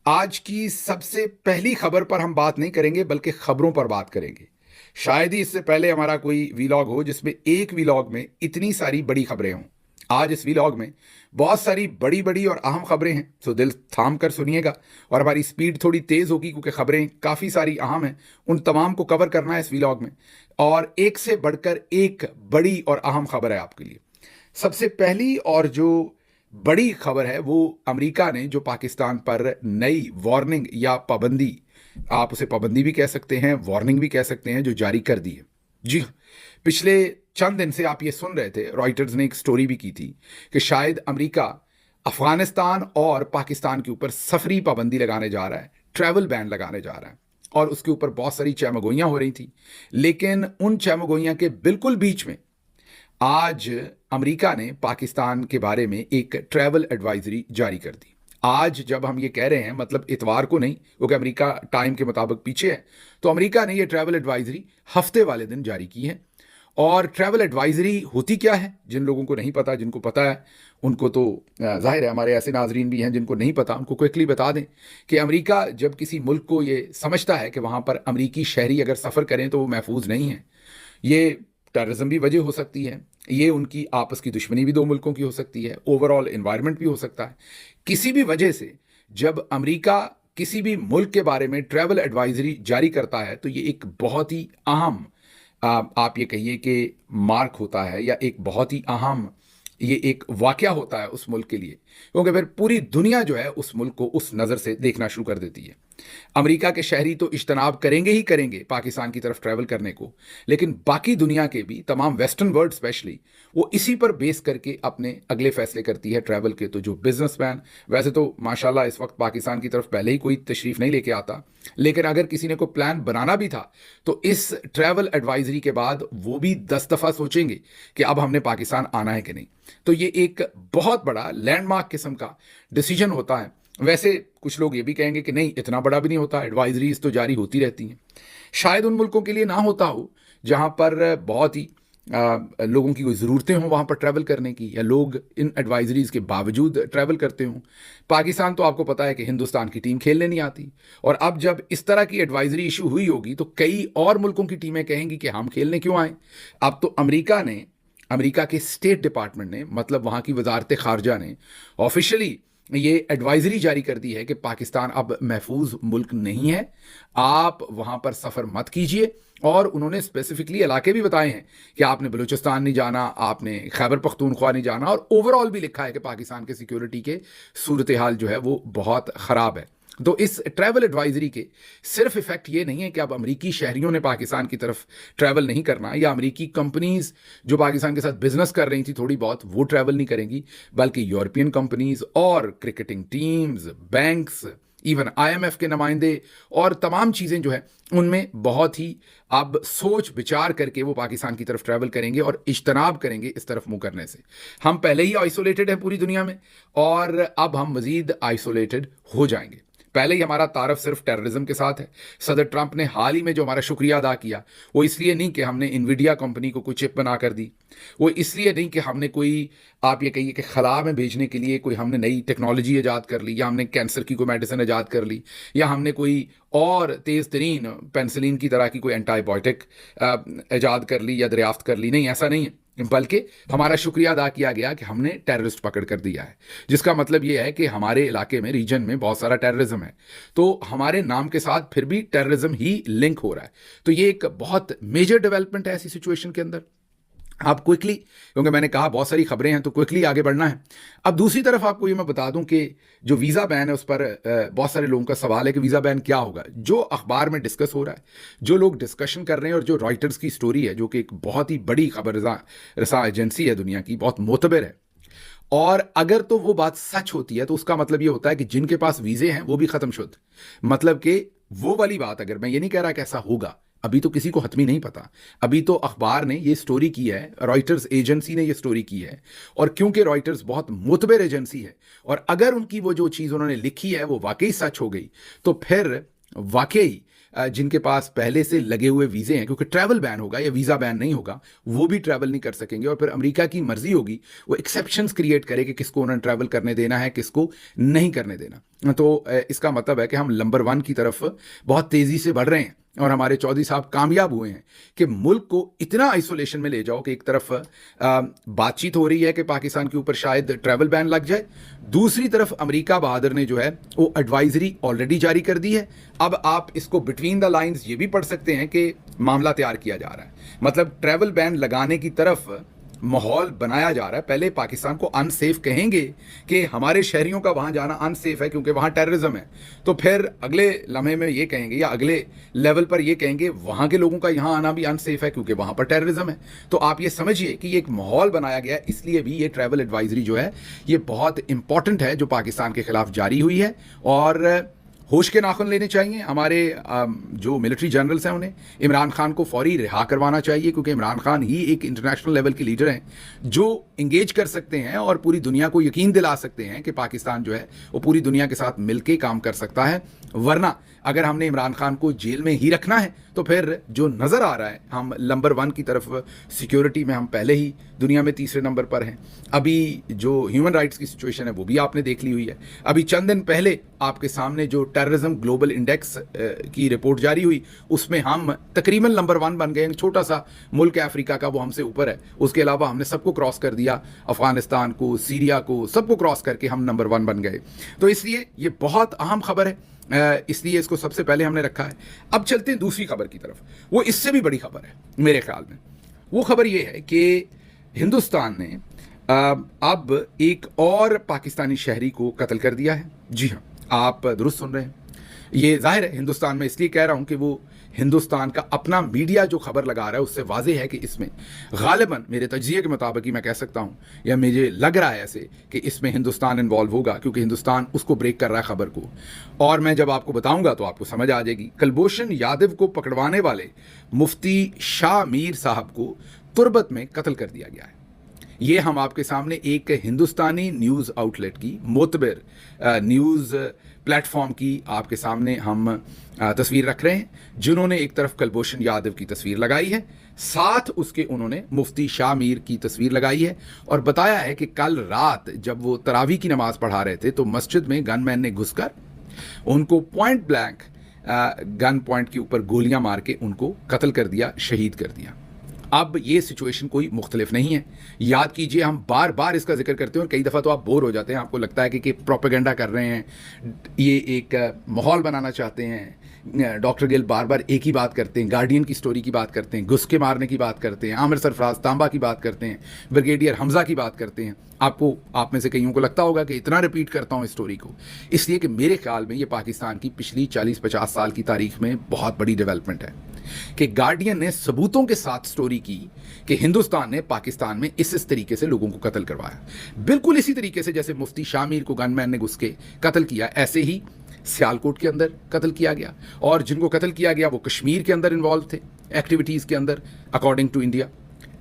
आज की सबसे पहली खबर पर हम बात नहीं करेंगे बल्कि खबरों पर बात करेंगे। शायद ही इससे पहले हमारा कोई वीलॉग हो जिसमें एक वीलॉग में इतनी सारी बड़ी खबरें हों। आज इस वीलॉग में बहुत सारी बड़ी बड़ी और अहम खबरें हैं, तो दिल थाम कर सुनिएगा। और हमारी स्पीड थोड़ी तेज़ होगी क्योंकि खबरें काफ़ी सारी अहम हैं, उन तमाम को कवर करना है इस वीलॉग में। और एक से बढ़कर एक बड़ी और अहम खबर है आपके लिए। सबसे पहली और जो बड़ी खबर है वो अमेरिका ने जो पाकिस्तान पर नई वार्निंग या पाबंदी, आप उसे पाबंदी भी कह सकते हैं, वार्निंग भी कह सकते हैं, जो जारी कर दी है। जी हाँ, पिछले चंद दिन से आप ये सुन रहे थे, रॉयटर्स ने एक स्टोरी भी की थी कि शायद अमेरिका अफगानिस्तान और पाकिस्तान के ऊपर सफरी पाबंदी लगाने जा रहा है, ट्रैवल बैन लगाने जा रहा है। और उसके ऊपर बहुत सारी चैमगोइयां हो रही थी, लेकिन उन चैमगोइयां के बिल्कुल बीच में आज अमेरिका ने पाकिस्तान के बारे में एक ट्रैवल एडवाइजरी जारी कर दी। आज जब हम ये कह रहे हैं, मतलब इतवार को नहीं, क्योंकि अमेरिका टाइम के मुताबिक पीछे है, तो अमेरिका ने ये ट्रैवल एडवाइजरी हफ्ते वाले दिन जारी की है। और ट्रैवल एडवाइजरी होती क्या है, जिन लोगों को नहीं पता, जिनको पता है उनको तो जाहिर है, हमारे ऐसे नाजरीन भी हैं जिनको नहीं पता, उनको क्विकली बता दें कि अमेरिका जब किसी मुल्क को ये समझता है कि वहाँ पर अमेरिकी शहरी अगर सफ़र करें तो वो महफूज नहीं है, ये टेररिज्म भी वजह हो सकती है, ये उनकी आपस की दुश्मनी भी दो मुल्कों की हो सकती है, ओवरऑल एनवायरनमेंट भी हो सकता है, किसी भी वजह से जब अमेरिका किसी भी मुल्क के बारे में ट्रैवल एडवाइजरी जारी करता है तो ये एक बहुत ही अहम, आप ये कहिए कि मार्क होता है, या एक बहुत ही अहम ये एक वाकया होता है उस मुल्क के लिए, क्योंकि फिर पूरी दुनिया जो है उस मुल्क को उस नज़र से देखना शुरू कर देती है। अमेरिका के शहरी तो इज्तनाब करेंगे ही करेंगे पाकिस्तान की तरफ ट्रैवल करने को, लेकिन बाकी दुनिया के भी तमाम वेस्टर्न वर्ल्ड स्पेशली वो इसी पर बेस करके अपने अगले फैसले करती है ट्रैवल के। तो जो बिजनेसमैन, वैसे तो माशाल्लाह इस वक्त पाकिस्तान की तरफ पहले ही कोई तशरीफ़ नहीं लेके आता, लेकिन अगर किसी ने कोई प्लान बनाना भी था तो इस ट्रैवल एडवाइजरी के बाद वो भी 10 दफ़ा सोचेंगे कि अब हमने पाकिस्तान आना है कि नहीं। तो ये एक बहुत बड़ा लैंडमार्क किस्म का डिसीजन होता है। वैसे कुछ लोग ये भी कहेंगे कि नहीं, इतना बड़ा भी नहीं होता, एडवाइजरीज तो जारी होती रहती हैं। शायद उन मुल्कों के लिए ना होता हो जहाँ पर बहुत ही लोगों की कोई ज़रूरतें हों वहाँ पर ट्रैवल करने की, या लोग इन एडवाइजरीज़ के बावजूद ट्रैवल करते हों। पाकिस्तान तो आपको पता है कि हिंदुस्तान की टीम खेलने नहीं आती, और अब जब इस तरह की एडवाइजरी इशू हुई होगी तो कई और मुल्कों की टीमें कहेंगी कि हम खेलने क्यों आए। अब तो अमेरिका के स्टेट डिपार्टमेंट ने, मतलब वहाँ की वजारत खारजा ने ऑफिशियली ये एडवाइजरी जारी कर दी है कि पाकिस्तान अब महफूज मुल्क नहीं है, आप वहाँ पर सफ़र मत कीजिए। और उन्होंने स्पेसिफिकली इलाके भी बताए हैं कि आपने बलूचिस्तान नहीं जाना, आपने खैबर पख्तूनख्वा नहीं जाना, और ओवरऑल भी लिखा है कि पाकिस्तान के सिक्योरिटी के सूरत हाल जो है वो बहुत ख़राब है। तो इस ट्रैवल एडवाइजरी के सिर्फ इफेक्ट ये नहीं है कि अब अमेरिकी शहरियों ने पाकिस्तान की तरफ ट्रैवल नहीं करना, या अमेरिकी कंपनीज जो पाकिस्तान के साथ बिजनेस कर रही थी थोड़ी बहुत, वो ट्रैवल नहीं करेंगी, बल्कि यूरोपियन कंपनीज और cricketing teams, banks, even IMF के नुमाइंदे और तमाम चीज़ें जो है उनमें बहुत ही अब सोच विचार करके वो पाकिस्तान की तरफ ट्रैवल करेंगे और इज्तनाब करेंगे इस तरफ मुंह करने से। हम पहले ही आइसोलेटेड हैं पूरी दुनिया में, और अब हम मजीद आइसोलेटेड हो जाएंगे। पहले ही हमारा तारफ सिर्फ टेररिज्म के साथ है। सदर ट्रंप ने हाल ही में जो हमारा शुक्रिया अदा किया, वो इसलिए नहीं कि हमने इनविडिया कंपनी को कोई चिप बना कर दी, वो इसलिए नहीं कि हमने कोई, आप ये कहिए कि खला में भेजने के लिए कोई हमने नई टेक्नोलॉजी ईजाद कर ली, या हमने कैंसर की कोई मेडिसिन ईजाद कर ली, या हमने कोई और तेज़ तरीन पेंसिलिन की तरह की कोई एंटीबायोटिक ईजाद कर ली या दरियाफ्त कर ली। नहीं, ऐसा नहीं है, बल्कि हमारा शुक्रिया अदा किया गया कि हमने टेररिस्ट पकड़ कर दिया है, जिसका मतलब यह है कि हमारे इलाके में, रीजन में बहुत सारा टेररिज्म है, तो हमारे नाम के साथ फिर भी टेररिज्म ही लिंक हो रहा है। तो ये एक बहुत मेजर डेवलपमेंट है ऐसी सिचुएशन के अंदर। आप क्विकली, क्योंकि मैंने कहा बहुत सारी खबरें हैं तो क्विकली आगे बढ़ना है। अब दूसरी तरफ आपको ये मैं बता दूं कि जो वीज़ा बैन है उस पर बहुत सारे लोगों का सवाल है कि वीज़ा बैन क्या होगा। जो अखबार में डिस्कस हो रहा है, जो लोग डिस्कशन कर रहे हैं, और जो रॉयटर्स की स्टोरी है, जो कि एक बहुत ही बड़ी खबर रसा एजेंसी है दुनिया की, बहुत मोतबर है, और अगर तो वो बात सच होती है तो उसका मतलब ये होता है कि जिनके पास वीज़े हैं वो भी ख़त्म शुद्ध, मतलब कि वो वाली बात, अगर मैं ये नहीं कह रहा कि ऐसा होगा, अभी तो किसी को हतमी नहीं पता, अभी तो अखबार ने ये स्टोरी की है, रॉयटर्स एजेंसी ने ये स्टोरी की है, और क्योंकि रॉयटर्स बहुत मुतबर एजेंसी है, और अगर उनकी वो जो चीज़ उन्होंने लिखी है वो वाकई सच हो गई, तो फिर वाकई जिनके पास पहले से लगे हुए वीज़े हैं, क्योंकि ट्रैवल बैन होगा या वीज़ा बैन नहीं होगा, वो भी ट्रैवल नहीं कर सकेंगे। और फिर अमेरिका की मर्जी होगी, वो एक्सेप्शंस क्रिएट करे कि किसको उन्हें ट्रैवल करने देना है, किसको नहीं करने देना। तो इसका मतलब है कि हम नंबर 1 की तरफ बहुत तेज़ी से बढ़ रहे हैं और हमारे चौधरी साहब कामयाब हुए हैं कि मुल्क को इतना आइसोलेशन में ले जाओ कि एक तरफ बातचीत हो रही है कि पाकिस्तान के ऊपर शायद ट्रैवल बैन लग जाए, दूसरी तरफ अमेरिका बहादुर ने जो है वो एडवाइजरी ऑलरेडी जारी कर दी है। अब आप इसको बिटवीन द लाइंस ये भी पढ़ सकते हैं कि मामला तैयार किया जा रहा है, मतलब ट्रैवल बैन लगाने की तरफ माहौल बनाया जा रहा है। पहले पाकिस्तान को अनसेफ कहेंगे कि हमारे शहरियों का वहाँ जाना अनसेफ है क्योंकि वहाँ टेररिज्म है, तो फिर अगले लम्हे में ये कहेंगे या अगले लेवल पर ये कहेंगे वहाँ के लोगों का यहाँ आना भी अनसेफ है क्योंकि वहाँ पर टेररिज्म है। तो आप ये समझिए कि ये एक माहौल बनाया गया है, इसलिए भी ये ट्रैवल एडवाइजरी जो है ये बहुत इंपॉर्टेंट है जो पाकिस्तान के खिलाफ जारी हुई है। और होश के नाखून लेने चाहिए हमारे जो मिलिट्री जनरल्स हैं, उन्हें इमरान खान को फौरी रिहा करवाना चाहिए, क्योंकि इमरान खान ही एक इंटरनेशनल लेवल के लीडर हैं जो इंगेज कर सकते हैं और पूरी दुनिया को यकीन दिला सकते हैं कि पाकिस्तान जो है वो पूरी दुनिया के साथ मिलकर काम कर सकता है। वरना अगर हमने इमरान खान को जेल में ही रखना है तो फिर जो नज़र आ रहा है, हम नंबर 1 की तरफ सिक्योरिटी में हम पहले ही दुनिया में तीसरे नंबर पर हैं। अभी जो ह्यूमन राइट्स की सिचुएशन है वो भी आपने देख ली हुई है। अभी चंद दिन पहले आपके सामने जो टेररिज्म ग्लोबल इंडेक्स की रिपोर्ट जारी हुई, उसमें हम तकरीबन नंबर 1 बन गए। छोटा सा मुल्क है अफ्रीका का, वो हमसे ऊपर है। उसके अलावा हमने सबको क्रॉस कर दिया, अफगानिस्तान को, सीरिया को, सबको क्रॉस करके हम नंबर 1 बन गए। तो इसलिए ये बहुत अहम खबर है, इसलिए इसको सबसे पहले हमने रखा है। अब चलते हैं दूसरी खबर की तरफ, वो इससे भी बड़ी खबर है मेरे ख्याल में। वो खबर ये है कि हिंदुस्तान ने अब एक और पाकिस्तानी शहरी को कत्ल कर दिया है। जी हाँ, आप दुरुस्त सुन रहे हैं। ये जाहिर है हिंदुस्तान में इसलिए कह रहा हूं कि वो हिंदुस्तान का अपना मीडिया जो खबर लगा रहा है उससे वाज़ेह है कि इसमें गालिबन मेरे तज्जिए के मुताबिक ही मैं कह सकता हूं, या मुझे लग रहा है ऐसे कि इसमें हिंदुस्तान इन्वॉल्व होगा, क्योंकि हिंदुस्तान उसको ब्रेक कर रहा है खबर को। और मैं जब आपको बताऊंगा तो आपको समझ आ जाएगी। कुलभूषण यादव को पकड़वाने वाले मुफ्ती शाह मीर साहब को तुर्बत में कत्ल कर दिया गया है। ये हम आपके सामने एक हिंदुस्तानी न्यूज़ आउटलेट की, मोतबर न्यूज़ प्लेटफॉर्म की आपके सामने हम तस्वीर रख रहे हैं, जिन्होंने एक तरफ कुलभूषण यादव की तस्वीर लगाई है, साथ उसके उन्होंने मुफ्ती शाह मीर की तस्वीर लगाई है और बताया है कि कल रात जब वो तरावी की नमाज पढ़ा रहे थे तो मस्जिद में गनमैन ने घुसकर उनको पॉइंट ब्लैंक गन पॉइंट के ऊपर गोलियां मार के उनको कत्ल कर दिया, शहीद कर दिया। अब ये सिचुएशन कोई मुख्तलिफ नहीं है। याद कीजिए, हम बार बार इसका जिक्र करते हैं और कई दफ़ा तो आप बोर हो जाते हैं, आपको लगता है कि प्रोपेगेंडा कर रहे हैं, ये एक माहौल बनाना चाहते हैं। डॉक्टर गिल बार बार एक ही बात करते हैं, गार्डियन की स्टोरी की बात करते हैं, घुस के मारने की बात करते हैं, आमिर सरफराज तांबा की बात करते हैं, ब्रिगेडियर हमजा की बात करते हैं। आप में से कईयों को लगता होगा कि इतना रिपीट करता हूँ इस स्टोरी को, इसलिए कि मेरे ख्याल में ये पाकिस्तान की पिछली 40-50 साल की तारीख में बहुत बड़ी डेवलपमेंट है कि गार्डियन ने सबूतों के साथ स्टोरी की कि हिंदुस्तान ने पाकिस्तान में इस तरीके से लोगों को कत्ल करवाया। बिल्कुल इसी तरीके से जैसे मुफ्ती शाह मीर को गनमैन ने घुस के कत्ल किया, ऐसे ही सियालकोट के अंदर कत्ल किया गया, और जिनको कत्ल किया गया वो कश्मीर के अंदर इन्वॉल्व थे एक्टिविटीज़ के अंदर अकॉर्डिंग टू इंडिया।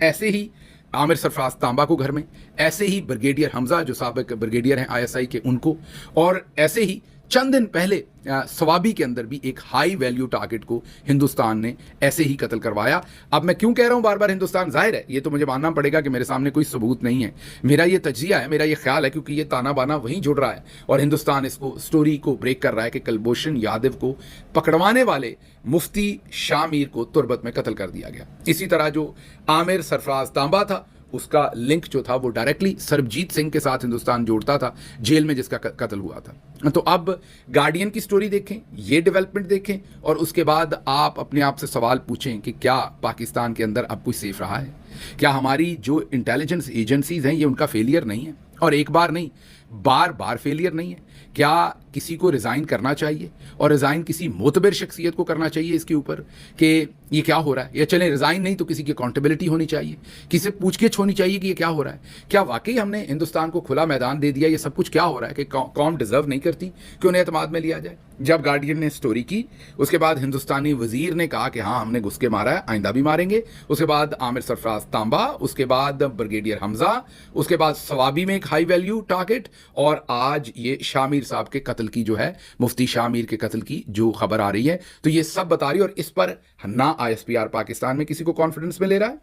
ऐसे ही आमिर सरफराज तांबा को घर में, ऐसे ही ब्रिगेडियर हमजा जो साबिक ब्रिगेडियर हैं ISI के, उनको, और ऐसे ही चंद दिन पहले सवाबी के अंदर भी एक हाई वैल्यू टारगेट को हिंदुस्तान ने ऐसे ही कत्ल करवाया। अब मैं क्यों कह रहा हूं बार बार हिंदुस्तान, जाहिर है ये तो मुझे मानना पड़ेगा कि मेरे सामने कोई सबूत नहीं है, मेरा ये तज्जिया है, मेरा ये ख्याल है, क्योंकि ये ताना बाना वहीं जुड़ रहा है और हिंदुस्तान इसको स्टोरी को ब्रेक कर रहा है कि कुलभूषण यादव को पकड़वाने वाले मुफ्ती शाह मीर को तुर्बत में कत्ल कर दिया गया। इसी तरह जो आमिर सरफराज तांबा था, उसका लिंक जो था वो डायरेक्टली सरबजीत सिंह के साथ हिंदुस्तान जोड़ता था, जेल में जिसका कत्ल हुआ था। तो अब गार्डियन की स्टोरी देखें, ये डेवलपमेंट देखें, और उसके बाद आप अपने आप से सवाल पूछें कि क्या पाकिस्तान के अंदर अब कुछ सेफ रहा है? क्या हमारी जो इंटेलिजेंस एजेंसीज हैं ये उनका फेलियर नहीं है? और एक बार नहीं, बार बार फेलियर नहीं है? क्या किसी को रिज़ाइन करना चाहिए, और रिज़ाइन किसी मोतबर शख्सियत को करना चाहिए इसके ऊपर कि ये क्या हो रहा है? या चलें रिज़ाइन नहीं तो किसी की अकाउंटेबिलिटी होनी चाहिए, किसी पूछगिछ होनी चाहिए कि ये क्या हो रहा है? क्या वाकई हमने हिंदुस्तान को खुला मैदान दे दिया? ये सब कुछ क्या हो रहा है कि कौम डिज़र्व नहीं करती कि उन्हें एतमाद में लिया जाए? जब गार्डियन ने स्टोरी की, उसके बाद हिंदुस्तानी वजीर ने कहा कि हाँ हमने घुस के मारा है, आइंदा भी मारेंगे। उसके बाद आमिर सरफराज तांबा, उसके बाद ब्रिगेडियर हमजा, उसके बाद सवाबी में एक हाई वैल्यू टारगेट, और आज ये शाह मीर साहब के कत्ल कत्ल की जो है, मुफ्ती शाह मीर के कत्ल की जो खबर आ रही है, तो ये सब बता रही है। और इस पर ना ISPR पाकिस्तान में किसी को कॉन्फिडेंस में ले रहा है,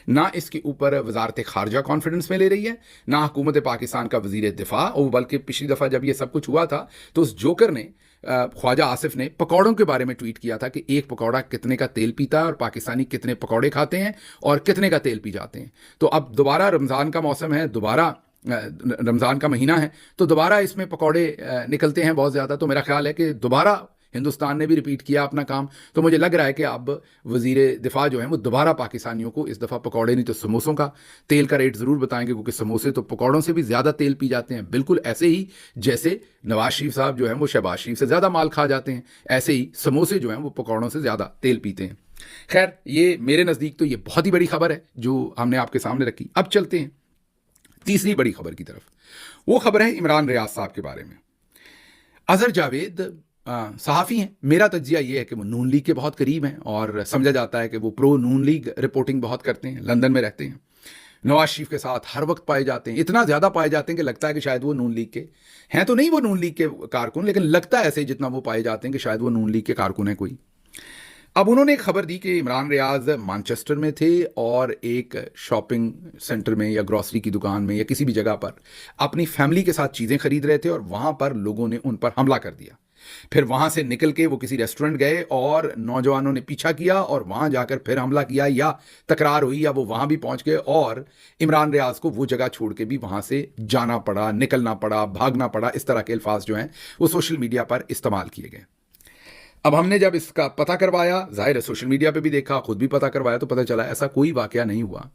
ना इसके ऊपर वजारत खारजा कॉन्फिडेंस में ले रही है, ना हुकूमत पाकिस्तान का वजीर दिफा। और बल्कि पिछली दफ़ा जब ये सब कुछ हुआ था तो उस जोकर ने, ख्वाजा आसिफ ने, पकौड़ों के बारे में ट्वीट किया था कि एक पकौड़ा कितने का तेल पीता है और पाकिस्तानी कितने पकौड़े खाते हैं और कितने का तेल पी जाते हैं। तो अब दोबारा रमज़ान का मौसम है, दोबारा रमज़ान का महीना है, तो दोबारा इसमें पकौड़े निकलते हैं बहुत ज़्यादा। तो मेरा ख्याल है कि दोबारा हिंदुस्तान ने भी रिपीट किया अपना काम। तो मुझे लग रहा है कि अब वजीर दिफा जो है वो दोबारा पाकिस्तानियों को इस दफ़ा पकौड़े नहीं तो समोसों का तेल का रेट ज़रूर बताएंगे, क्योंकि समोसे तो पकौड़ों से भी ज़्यादा तेल पी जाते हैं। बिल्कुल ऐसे ही जैसे नवाज शरीफ साहब जो है वो शहबाज शरीफ से ज़्यादा माल खा जाते हैं, ऐसे ही समोसे जो हैं वो पकौड़ों से ज़्यादा तेल पीते हैं। खैर, ये मेरे नज़दीक तो ये बहुत ही बड़ी खबर है जो हमने आपके सामने रखी। अब चलते हैं तीसरी बड़ी खबर की तरफ। वो खबर है इमरान रियाज साहब के बारे में। अजहर जावेद सहाफ़ी हैं। मेरा तज्जिया ये है कि वो नून लीग के बहुत करीब हैं और समझा जाता है कि वो प्रो नून लीग रिपोर्टिंग बहुत करते हैं, लंदन में रहते हैं, नवाज शरीफ के साथ हर वक्त पाए जाते हैं, इतना ज़्यादा पाए जाते हैं कि लगता है कि शायद वो नून लीग के हैं। तो नहीं वो नून लीग के कारकुन, लेकिन लगता है ऐसे जितना वो पाए जाते हैं कि शायद वो नून लीग के कारकुन है कोई। अब उन्होंने एक खबर दी कि इमरान रियाज मैनचेस्टर में थे और एक शॉपिंग सेंटर में या ग्रॉसरी की दुकान में या किसी भी जगह पर अपनी फैमिली के साथ चीज़ें खरीद रहे थे और वहाँ पर लोगों ने उन पर हमला कर दिया। फिर वहाँ से निकल के वो किसी रेस्टोरेंट गए और नौजवानों ने पीछा किया और वहाँ जाकर फिर हमला किया, या तकरार हुई या वो वहाँ भी पहुँच गए और इमरान रियाज को वो जगह छोड़ के भी वहाँ से जाना पड़ा, निकलना पड़ा, भागना पड़ा। इस तरह के अल्फाज जो हैं वो सोशल मीडिया पर इस्तेमाल किए गए। अब हमने जब इसका पता करवाया, जाहिर है सोशल मीडिया पे भी देखा, खुद भी पता करवाया, तो पता चला ऐसा कोई वाकया नहीं हुआ।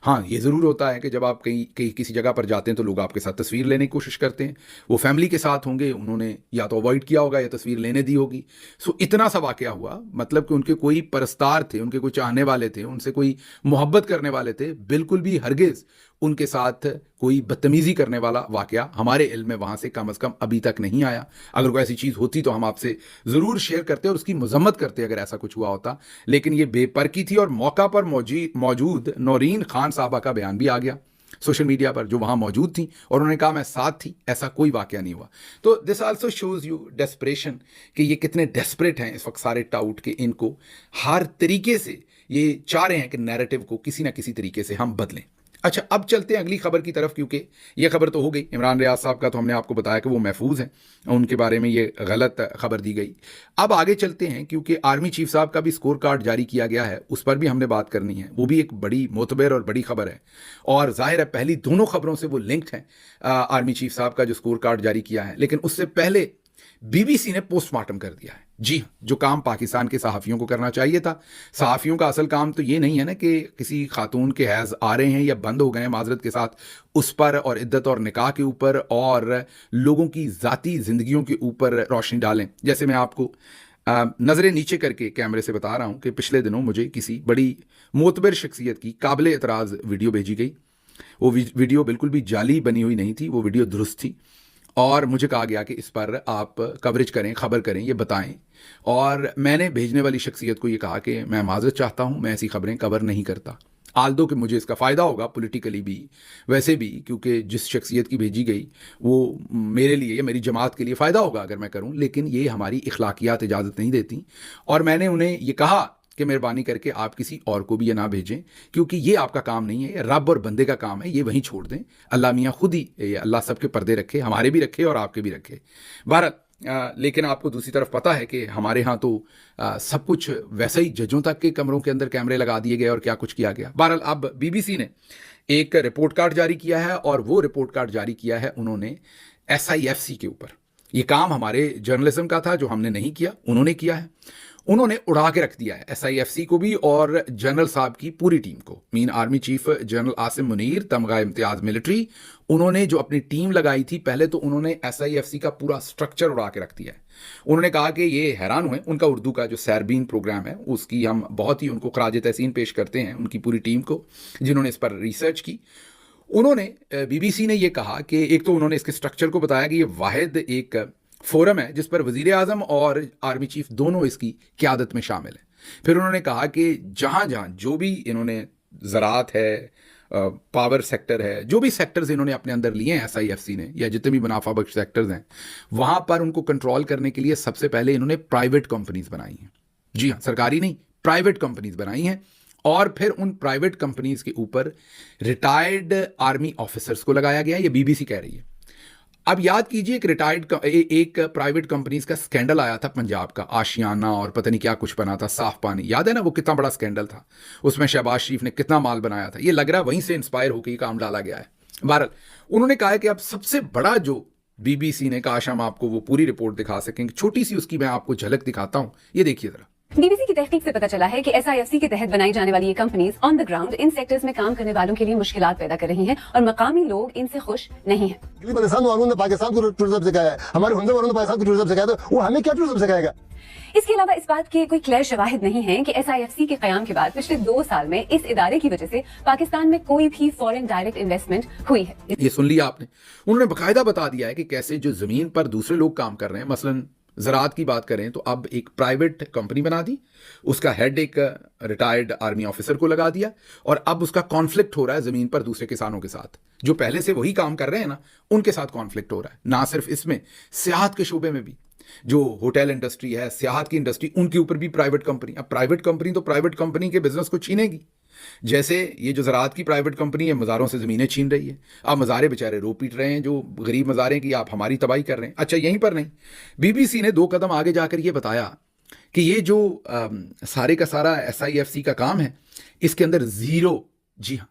हाँ, ये ज़रूर होता है कि जब आप कहीं किसी जगह पर जाते हैं तो लोग आपके साथ तस्वीर लेने की कोशिश करते हैं। वो फैमिली के साथ होंगे, उन्होंने या तो अवॉइड किया होगा या तस्वीर लेने दी होगी। सो इतना सा वाकया हुआ, मतलब कि उनके कोई परस्तार थे, उनके कोई चाहने वाले थे, उनसे कोई मोहब्बत करने वाले थे, बिल्कुल भी हरगिज़ उनके साथ कोई बदतमीज़ी करने वाला वाकया हमारे इल्म में वहाँ से कम अज़ कम अभी तक नहीं आया। अगर कोई ऐसी चीज़ होती तो हम आपसे ज़रूर शेयर करते और उसकी मजम्मत करते अगर ऐसा कुछ हुआ होता। लेकिन ये बेपरकी थी और मौका पर मौजूद नौरीन खान साहबा का बयान भी आ गया सोशल मीडिया पर, जो वहाँ मौजूद थी, और उन्होंने कहा मैं साथ थी, ऐसा कोई वाकया नहीं हुआ। तो this also shows you desperation, कि ये कितने डेस्परेट हैं इस वक्त सारे टाउट के, इनको हर तरीके से ये चाह रहे हैं कि नैरेटिव को किसी ना किसी तरीके से हम बदलें। अच्छा, अब चलते हैं अगली खबर की तरफ, क्योंकि ये खबर तो हो गई इमरान रियाज साहब का, तो हमने आपको बताया कि वो महफूज हैं, उनके बारे में ये गलत खबर दी गई। अब आगे चलते हैं, क्योंकि आर्मी चीफ साहब का भी स्कोर कार्ड जारी किया गया है, उस पर भी हमने बात करनी है। वो भी एक बड़ी मोतबर और बड़ी खबर है, और जाहिर है पहली दोनों खबरों से वो लिंक्ड हैं, आर्मी चीफ साहब का जो स्कोर कार्ड जारी किया है। लेकिन उससे पहले BBC ने पोस्टमार्टम कर दिया है। जी हाँ, जो काम पाकिस्तान के सहाफ़ियों को करना चाहिए था। सहाफ़ियों का असल काम तो ये नहीं है ना कि किसी खातून के हैज़ आ रहे हैं या बंद हो गए हैं माजरत के साथ, उस पर और इद्दत और निकाह के ऊपर और लोगों की ज़ाती ज़िंदगियों के ऊपर रोशनी डालें। जैसे मैं आपको नज़रें नीचे करके कैमरे से बता रहा हूँ कि पिछले दिनों मुझे किसी बड़ी मोतबर शख्सियत की काबिल एतराज़ वीडियो भेजी गई। वो वीडियो बिल्कुल भी जाली बनी हुई नहीं थी, वो वीडियो दुरुस्त थी, और मुझे कहा गया कि इस पर आप कवरेज करें, खबर करें, ये बताएं। और मैंने भेजने वाली शख्सियत को ये कहा कि मैं माज़रत चाहता हूँ, मैं ऐसी खबरें कवर नहीं करता। आल्दो कि मुझे इसका फ़ायदा होगा पॉलिटिकली भी, वैसे भी, क्योंकि जिस शख्सियत की भेजी गई वो मेरे लिए या मेरी जमात के लिए फ़ायदा होगा अगर मैं करूँ, लेकिन ये हमारी इखलाकियात इजाज़त नहीं देती। और मैंने उन्हें ये कहा कि मेहरबानी करके आप किसी और को भी ये ना भेजें, क्योंकि ये आपका काम नहीं है, ये रब और बंदे का काम है, ये वहीं छोड़ दें। अल्लाह मियाँ खुद ही, अल्लाह सबके पर्दे रखे, हमारे भी रखे और आपके भी रखे। भारत लेकिन आपको दूसरी तरफ पता है कि हमारे यहाँ तो सब कुछ वैसे ही जजों तक के कमरों के अंदर कैमरे लगा दिए गए और क्या कुछ किया गया। बहरहाल अब BBC ने एक रिपोर्ट कार्ड जारी किया है, और वो रिपोर्ट कार्ड जारी किया है उन्होंने SIFC के ऊपर। ये काम हमारे जर्नलिज्म का था जो हमने नहीं किया, उन्होंने किया है। उन्होंने उड़ा के रख दिया है SIFC को भी और जनरल साहब की पूरी टीम को। Mean army chief general Asim Munir, तमगा इम्तियाज मिलिट्री, उन्होंने जो अपनी टीम लगाई थी पहले, तो उन्होंने SIFC का पूरा स्ट्रक्चर उड़ा के रख दिया है। उन्होंने कहा कि ये हैरान हुए, उनका उर्दू का जो सैरबीन प्रोग्राम है उसकी हम बहुत ही उनको खराज तहसीन पेश करते हैं, उनकी पूरी टीम को जिन्होंने इस पर रिसर्च की। उन्होंने BBC ने ये कहा कि एक तो उन्होंने इसके स्ट्रक्चर को बताया कि ये वाहिद एक फोरम है जिस पर वज़ीर आज़म और आर्मी चीफ दोनों इसकी क़यादत में शामिल हैं। फिर उन्होंने कहा कि जहाँ जहाँ जो भी इन्होंने ज़राअत है, पावर सेक्टर है, जो भी सेक्टर्स इन्होंने अपने अंदर लिए हैं एसआईएफसी ने, या जितने भी मुनाफा बख्श सेक्टर्स हैं, वहां पर उनको कंट्रोल करने के लिए सबसे पहले इन्होंने प्राइवेट कंपनीज बनाई हैं। जी हाँ, सरकारी नहीं, प्राइवेट कंपनीज बनाई हैं। और फिर उन प्राइवेट कंपनीज के ऊपर रिटायर्ड आर्मी ऑफिसर्स को लगाया गया, ये बीबीसी कह रही है। अब याद कीजिए, एक प्राइवेट कंपनीज का स्कैंडल आया था पंजाब का, आशियाना और पता नहीं क्या कुछ बना था, साफ पानी, याद है ना, वो कितना बड़ा स्कैंडल था, उसमें शहबाज शरीफ ने कितना माल बनाया था। ये लग रहा है वहीं से इंस्पायर होकर ये काम डाला गया है। बहरहाल उन्होंने कहा है कि अब सबसे बड़ा जो बीबीसी ने, काश हम आपको वो पूरी रिपोर्ट दिखा सकेंगे, छोटी सी उसकी मैं आपको झलक दिखाता हूं, ये देखिए जरा। बीबीसी की तहकीक से पता चला है कि एसआईएफसी के तहत बनाई जाने वाली ये companies on the ground in sectors में काम करने वालों के लिए मुश्किलात पैदा कर रही हैं और मकामी लोग इनसे खुश नहीं हैं। पाकिस्तान वालों ने पाकिस्तान को टूरिज्म सिखाया है, हमारे हिंदू वालों ने पाकिस्तान को टूरिज्म सिखाया, तो वो हमें क्या टूरिज्म सिखाएगा? इसके अलावा इस बात के कोई क्लियर शवाहिद नहीं है कि एसआईएफसी के कयाम के बाद पिछले 2 साल में इस इदारे की वजह से पाकिस्तान में कोई भी फॉरेन डायरेक्ट इन्वेस्टमेंट हुई है। ये सुन लिया आपने, उन्होंने बाकायदा बता दिया है कि कैसे जो जमीन पर दूसरे लोग काम कर रहे हैं, मसलन ज़राअत की बात करें तो अब एक प्राइवेट कंपनी बना दी, उसका हेड एक रिटायर्ड आर्मी ऑफिसर को लगा दिया, और अब उसका कॉन्फ्लिक्ट हो रहा है ज़मीन पर दूसरे किसानों के साथ, जो पहले से वही काम कर रहे हैं ना, उनके साथ कॉन्फ्लिक्ट हो रहा है। ना सिर्फ इसमें, सियाहत के शोबे में भी, जो होटल इंडस्ट्री है, सियाहत की इंडस्ट्री, उनके ऊपर भी प्राइवेट कंपनी। अब प्राइवेट कंपनी तो प्राइवेट कंपनी के बिजनेस को छीनेगी। जैसे ये जो ज़राअत की प्राइवेट कंपनी है, मज़ारों से ज़मीनें छीन रही है। अब मज़ारे बेचारे रो पीट रहे हैं, जो गरीब मज़ारे की आप हमारी तबाही कर रहे हैं। अच्छा, यहीं पर नहीं, बीबीसी ने 2 कदम आगे जाकर ये बताया कि ये जो सारे का सारा एसआईएफसी का काम है, इसके अंदर ज़ीरो, जी हाँ,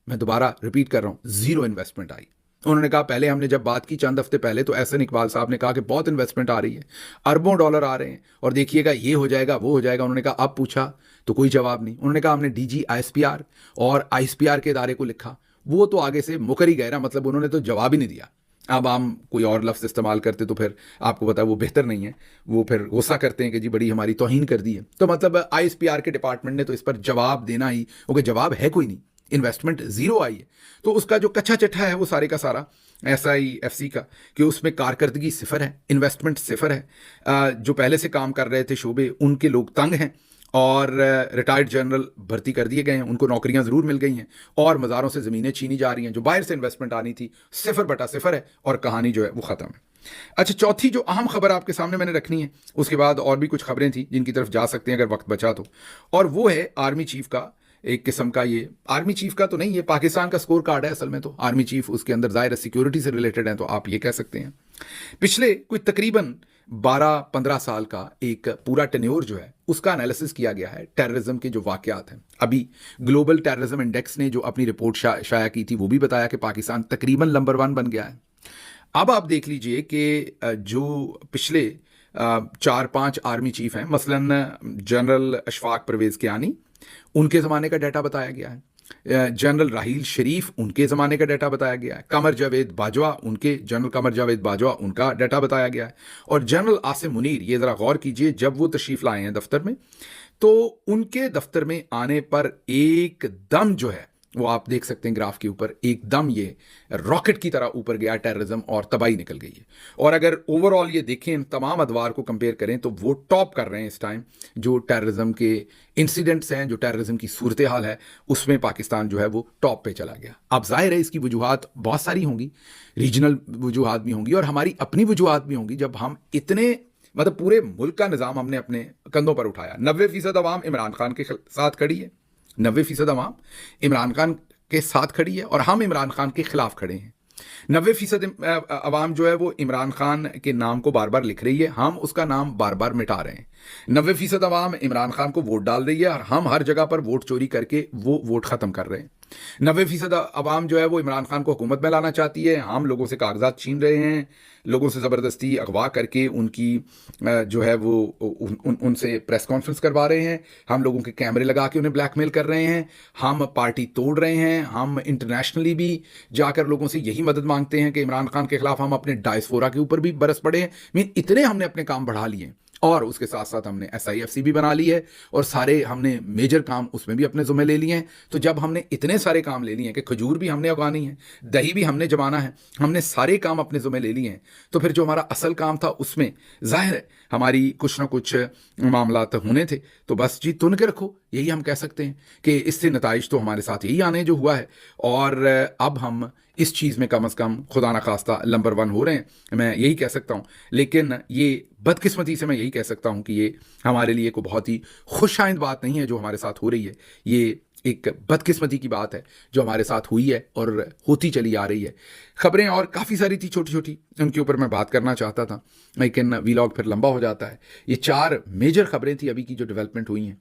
मैं दोबारा रिपीट कर रहा हूँ, ज़ीरो इन्वेस्टमेंट आई। उन्होंने कहा, पहले हमने जब बात की चंद हफ्ते पहले, तो एहसन इकबाल साहब ने कहा कि बहुत इन्वेस्टमेंट आ रही है, अरबों डॉलर आ रहे हैं, और देखिएगा ये हो जाएगा, वो हो जाएगा। उन्होंने कहा, अब पूछा तो कोई जवाब नहीं। उन्होंने कहा, हमने डीजी आईएसपीआर और आईएसपीआर के इदारे को लिखा, वो तो आगे से मुकर ही गए ना, मतलब उन्होंने तो जवाब ही नहीं दिया। अब हम कोई और लफ्ज़ इस्तेमाल करते तो फिर आपको पता है वो बेहतर नहीं है, वो फिर गुस्सा करते हैं कि जी बड़ी हमारी तौहीन कर दी है। तो मतलब आईएसपीआर के डिपार्टमेंट ने तो इस पर जवाब देना ही, क्योंकि जवाब है कोई नहीं, इन्वेस्टमेंट ज़ीरो आई है। तो उसका जो कच्चा चिट्ठा है वो सारे का सारा एसआईएफसी का, कि उसमें कारकर्दगी सिफर है, इन्वेस्टमेंट सिफर है। जो पहले से काम कर रहे थे शोबे, उनके लोग तंग हैं, और रिटायर्ड जनरल भर्ती कर दिए गए हैं, उनको नौकरियां ज़रूर मिल गई हैं, और मज़ारों से ज़मीनें छीनी जा रही हैं। जो बाहर से इन्वेस्टमेंट आनी थी, सिफर बटा सिफर है, और कहानी जो है वो ख़त्म है। अच्छा, चौथी जो अहम खबर आपके सामने मैंने रखनी है, उसके बाद और भी कुछ खबरें थी जिनकी तरफ जा सकते हैं अगर वक्त बचा तो, और वो है आर्मी चीफ का एक किस्म का, ये आर्मी चीफ का तो नहीं, ये पाकिस्तान का स्कोर कार्ड है असल में। तो आर्मी चीफ उसके अंदर ज़ाहिर सिक्योरिटी से रिलेटेड है, तो आप ये कह सकते हैं। पिछले कोई तकरीबन 12-15 साल का एक पूरा टेन्योर जो है, उसका एनालिसिस किया गया है, टेररिज्म के जो वाकयात हैं। अभी ग्लोबल टेररिज्म इंडेक्स ने जो अपनी रिपोर्ट शाया की थी, वो भी बताया कि पाकिस्तान तकरीबन नंबर 1 बन गया है। अब आप देख लीजिए कि जो पिछले 4-5 आर्मी चीफ हैं, मसलन जनरल अशफाक परवेज़ कियानी, उनके ज़माने का डाटा बताया गया है। जनरल राहील शरीफ, उनके ज़माने का डाटा बताया गया है। कमर जावेद बाजवा, जनरल कमर जावेद बाजवा, उनका डाटा बताया गया है। और जनरल आसिम मुनीर, ये ज़रा गौर कीजिए, जब वो तशरीफ़ लाए हैं दफ्तर में, तो उनके दफ्तर में आने पर एकदम जो है वो आप देख सकते हैं ग्राफ के ऊपर, एकदम ये रॉकेट की तरह ऊपर गया टेररिज्म, और तबाही निकल गई है। और अगर ओवरऑल ये देखें, तमाम अदवार को कंपेयर करें, तो वो टॉप कर रहे हैं इस टाइम। जो टेररिज्म के इंसिडेंट्स हैं, जो टेररिज्म की सूरत हाल है, उसमें पाकिस्तान जो है वो टॉप पे चला गया। अब जाहिर है इसकी वजूहात बहुत सारी होंगी, रीजनल वजूहात भी होंगी, और हमारी अपनी वजूहात भी होंगी। जब हम इतने, मतलब पूरे मुल्क का निज़ाम हमने अपने कंधों पर उठाया, 90% अवाम इमरान खान के साथ खड़ी है, 90% अवाम इमरान खान के साथ खड़ी है, और हम इमरान खान के खिलाफ खड़े हैं। 90% अवाम जो है वो इमरान खान के नाम को बार बार लिख रही है, हम उसका नाम बार बार मिटा रहे हैं। 90% अवाम इमरान खान को वोट डाल रही है, और हम हर जगह पर वोट चोरी करके वो वोट ख़त्म कर रहे हैं। 90% अवाम जो है वो इमरान खान को हुकूमत में लाना चाहती है, हम लोगों से कागजात छीन रहे हैं, लोगों से ज़बरदस्ती अगवा करके उनकी जो है वो उनसे प्रेस कॉन्फ्रेंस करवा रहे हैं, हम लोगों के कैमरे लगा के उन्हें ब्लैकमेल कर रहे हैं, हम पार्टी तोड़ रहे हैं, हम इंटरनेशनली भी जाकर लोगों से यही मदद मांगते हैं कि इमरान खान के खिलाफ हम अपने डायस्पोरा के ऊपर भी बरस पड़े हैं। मीन इतने हमने अपने काम बढ़ा लिए, और उसके साथ साथ हमने एसआईएफसी भी बना ली है, और सारे हमने मेजर काम उसमें भी अपने ज़ुम्मे ले लिए हैं। तो जब हमने इतने सारे काम ले लिए हैं कि खजूर भी हमने उगानी है, दही भी हमने जमाना है, हमने सारे काम अपने ज़ुम्मे ले लिए हैं, तो फिर जो हमारा असल काम था उसमें ज़ाहिर है हमारी कुछ ना कुछ मामला होने थे। तो बस जी तुन के रखो यही हम कह सकते हैं कि इससे नताइज तो हमारे साथ यही आने जो हुआ है, और अब हम इस चीज़ में कम अज़ कम खुदा न खास्ता नंबर 1 हो रहे हैं, मैं यही कह सकता हूँ। लेकिन ये बदकिस्मती से मैं यही कह सकता हूँ कि ये हमारे लिए कोई बहुत ही खुशाइंद बात नहीं है जो हमारे साथ हो रही है। ये एक बदकिस्मती की बात है जो हमारे साथ हुई है और होती चली आ रही है। खबरें और काफ़ी सारी थी छोटी छोटी, उनके ऊपर मैं बात करना चाहता था, लेकिन वीलॉग फिर लंबा हो जाता है। ये 4 मेजर खबरें थी अभी की जो डेवलपमेंट हुई हैं,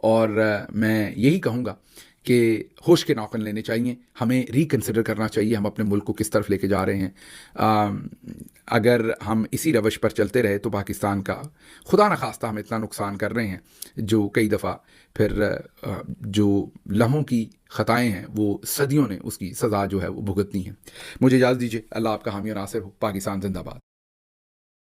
और मैं यही कहूँगा कि होश के नौकन लेने चाहिए, हमें रिकन्सिडर करना चाहिए हम अपने मुल्क को किस तरफ लेके जा रहे हैं। अगर हम इसी रवश पर चलते रहे तो पाकिस्तान का खुदा न खास्ता हम इतना नुकसान कर रहे हैं जो कई दफ़ा फिर जो लम्हों की ख़ताएँ हैं वो सदियों ने उसकी सज़ा जो है वो भुगतनी है। मुझे इजाज़त दीजिए। अल्लाह आपका हामी और नासिर हो। पाकिस्तान जिंदाबाद।